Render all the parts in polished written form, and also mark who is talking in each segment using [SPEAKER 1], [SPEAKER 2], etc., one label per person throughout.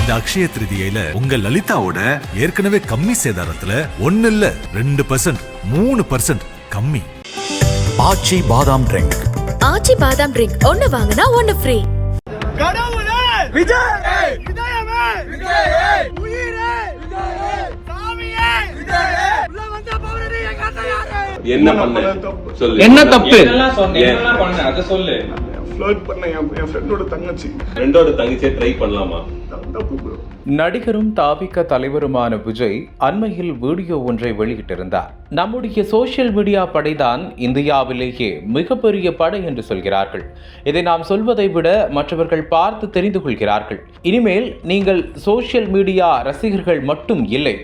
[SPEAKER 1] இந்த அக்ஷய திருதியில உங்க லலிதாவோட ஏற்கனவே கம்மி சேதாரத்துல 1 இல்ல 2%, 3% கம்மி.
[SPEAKER 2] ஆச்சி பாதாம் ட்ரிங்க்.
[SPEAKER 3] ஆச்சி பாதாம் ட்ரிங்க் ஒன்னு வாங்குனா ஒன்னு ஃப்ரீ.
[SPEAKER 4] கடவுளே விஜய், இதயமே விஜய், உயிரே விஜய், சாமியே விஜய், உள்ள வந்த பவரே எங்க அண்ணா யாரு?
[SPEAKER 5] என்ன பண்ண சொல்லு.
[SPEAKER 6] என்ன தப்பு?
[SPEAKER 5] என்னலாம் சொன்ன? என்னலாம் பண்ண அத சொல்லு.
[SPEAKER 4] ஃப்ளர்ட் பண்ண என் ஃப்ரெண்டோட தங்கச்சி.
[SPEAKER 5] ஃப்ரெண்டோட தங்கச்சியை ட்ரை பண்ணலாமா?
[SPEAKER 4] தப்பு ப்ரோ.
[SPEAKER 6] நடிகரும் தாவிக தலைவருமான விஜய் அண்மையில் வீடியோ ஒன்றை வெளியிட்டிருந்தார். நம்முடைய சோசியல் மீடியா படைதான் இந்தியாவிலேயே மிகப்பெரிய படை என்று சொல்கிறார்கள். இதை நாம் சொல்வதை விட மற்றவர்கள் பார்த்து தெரிந்து கொள்கிறார்கள். இனிமேல் நீங்கள் சோசியல் மீடியா ரசிகர்கள் மட்டும் இல்லை,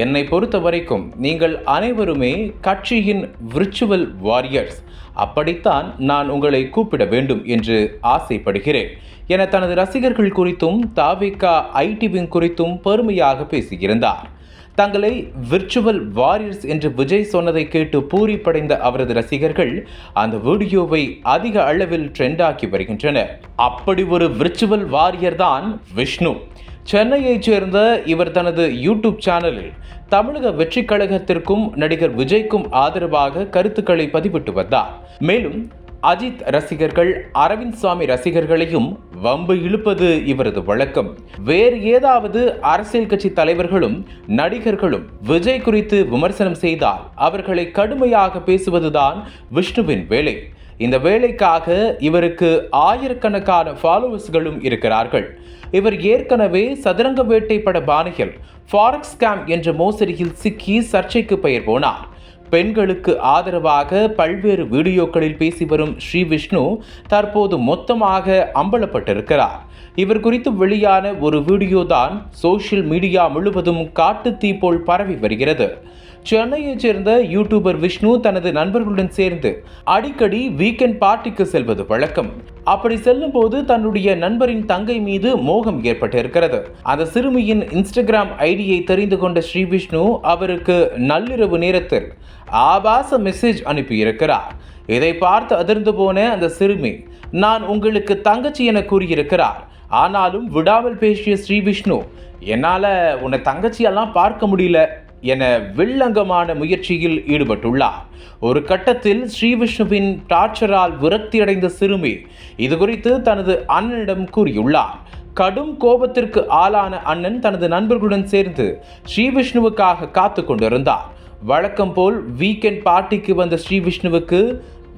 [SPEAKER 6] என்னை பொறுத்த வரைக்கும் நீங்கள் அனைவருமே கட்சியின் விர்ச்சுவல் வாரியர்ஸ். அப்படித்தான் நான் உங்களை கூப்பிட வேண்டும் என்று ஆசைப்படுகிறேன் என தனது ரசிகர்கள் குறித்தும் தாவேகா ஐடி விங் குறித்தும் பெருமையாக பேசியிருந்தார். தங்களை விர்ச்சுவல் வாரியர்ஸ் என்று விஜய் சொன்னதை கேட்டு பூரிப்படைந்த அவரது ரசிகர்கள் அந்த வீடியோவை அதிக அளவில் ட்ரெண்டாக்கி வருகின்றனர். அப்படி ஒரு விர்ச்சுவல் வாரியர் தான் விஷ்ணு. சென்னையைச் சேர்ந்த இவர் தனது யூடியூப் சேனலில் தமிழக வெற்றி கழகத்திற்கும் நடிகர் விஜய்க்கும் ஆதரவாக கருத்துக்களை பதிவிட்டு வந்தார். மேலும் அஜித் ரசிகர்கள், அரவிந்த் சாமி ரசிகர்களையும் வம்பு இழுப்பது இவரது வழக்கம். வேறு ஏதாவது அரசியல் கட்சி தலைவர்களும் நடிகர்களும் விஜய் குறித்து விமர்சனம் செய்தால் அவர்களை கடுமையாக பேசுவதுதான் விஷ்ணுவின் வேலை. இந்த வேலைக்காக இவருக்கு ஆயிரக்கணக்கான ஃபாலோவர்ஸ்களும் இருக்கிறார்கள். இவர் ஏற்கனவே சதுரங்க வேட்டை பட பாணியில் ஃபாரெக்ஸ் ஸ்கேம் என்ற மோசடியில் சிக்கி சர்ச்சைக்கு பெயர் போனார். பெண்களுக்கு ஆதரவாக பல்வேறு வீடியோக்களில் பேசி வரும் ஸ்ரீ விஷ்ணு தற்போது மொத்தமாக அம்பலப்பட்டிருக்கிறார். இவர் குறித்து வெளியான ஒரு வீடியோ தான் சோசியல் மீடியா முழுவதும் காட்டுத்தீ போல் பரவி வருகிறது. சென்னையைச் சேர்ந்த யூடியூபர் விஷ்ணு தனது நண்பர்களுடன் சேர்ந்து அடிக்கடி வீக்கெண்ட் பார்ட்டிக்கு செல்வது வழக்கம். அப்படி செல்லும் போது தன்னுடைய நண்பரின் தங்கை மீது மோகம் ஏற்பட்டிருக்கிறது. அந்த சிறுமியின் இன்ஸ்டாகிராம் ஐடியை தெரிந்து கொண்ட ஸ்ரீ விஷ்ணு அவருக்கு நள்ளிரவு நேரத்தில் ஆபாச மெசேஜ் அனுப்பியிருக்கிறார். இதை பார்த்து அதிர்ந்து போன அந்த சிறுமி, நான் உங்களுக்கு தங்கச்சி என கூறியிருக்கிறார். ஆனாலும் விடாமல் பேசிய ஸ்ரீ விஷ்ணு, என்னால உன்னை தங்கச்சியெல்லாம் பார்க்க முடியல என வில்லங்கமான முயற்சியில் ஈடுபட்டுள்ளார். ஒரு கட்டத்தில் ஸ்ரீ விஷ்ணுவின் டார்ச்சரால் விரக்தியடைந்த சிறுமி இது குறித்து தனது அண்ணனிடம் கூறியுள்ளார். கடும் கோபத்திற்கு ஆளான அண்ணன் தனது நண்பர்களுடன் சேர்ந்து ஸ்ரீ விஷ்ணுவுக்காக காத்து கொண்டிருந்தார். வழக்கம் போல் வீக்கெண்ட் பார்ட்டிக்கு வந்த ஸ்ரீ விஷ்ணுவுக்கு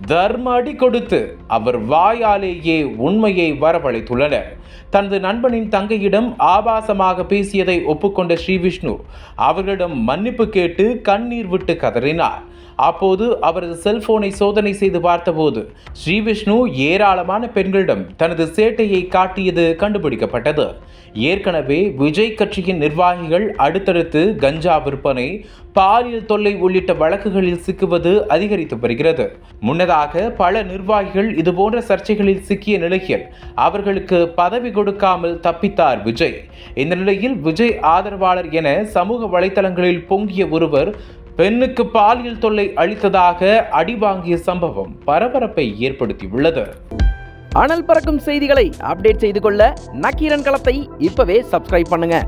[SPEAKER 6] தர்ம அடி கொடுத்து அவர் வாயாலேயே உண்மையை வரவழைத்துள்ளனர். தனது நண்பனின் தங்கையிடம் ஆபாசமாக பேசியதை ஒப்புக்கொண்ட ஸ்ரீ விஷ்ணு அவர்களிடம் மன்னிப்பு கேட்டு கண்ணீர் விட்டு கதறினார். அப்போது அவரது செல்போனை சோதனை செய்து பார்த்தபோது ஸ்ரீ விஷ்ணு ஏராளமான பெண்களிடம் தனது சேட்டையை காட்டியது கண்டுபிடிக்கப்பட்டது. ஏற்கனவே விஜய் கட்சியின் நிர்வாகிகள் அடுத்தடுத்து கஞ்சா விற்பனை, பாலியல் தொல்லை உள்ளிட்ட வழக்குகளில் சிக்குவது அதிகரித்து வருகிறது. முன்னதாக பல நிர்வாகிகள் இதுபோன்ற சர்ச்சைகளில் சிக்கிய நிலையில் அவர்களுக்கு பதவி கொடுக்காமல் தப்பித்தார் விஜய். இந்த நிலையில் விஜய் ஆதரவாளர் என சமூக வலைதளங்களில் பொங்கிய ஒருவர் பெண்ணுக்கு பாலியல் தொல்லை அளித்ததாக அடிவாங்கிய சம்பவம் பரபரப்பை ஏற்படுத்தியுள்ளது.
[SPEAKER 7] அனல் பறக்கும் செய்திகளை அப்டேட் செய்து கொள்ள நக்கீரன் களத்தை இப்பவே சப்ஸ்கிரைப் பண்ணுங்க.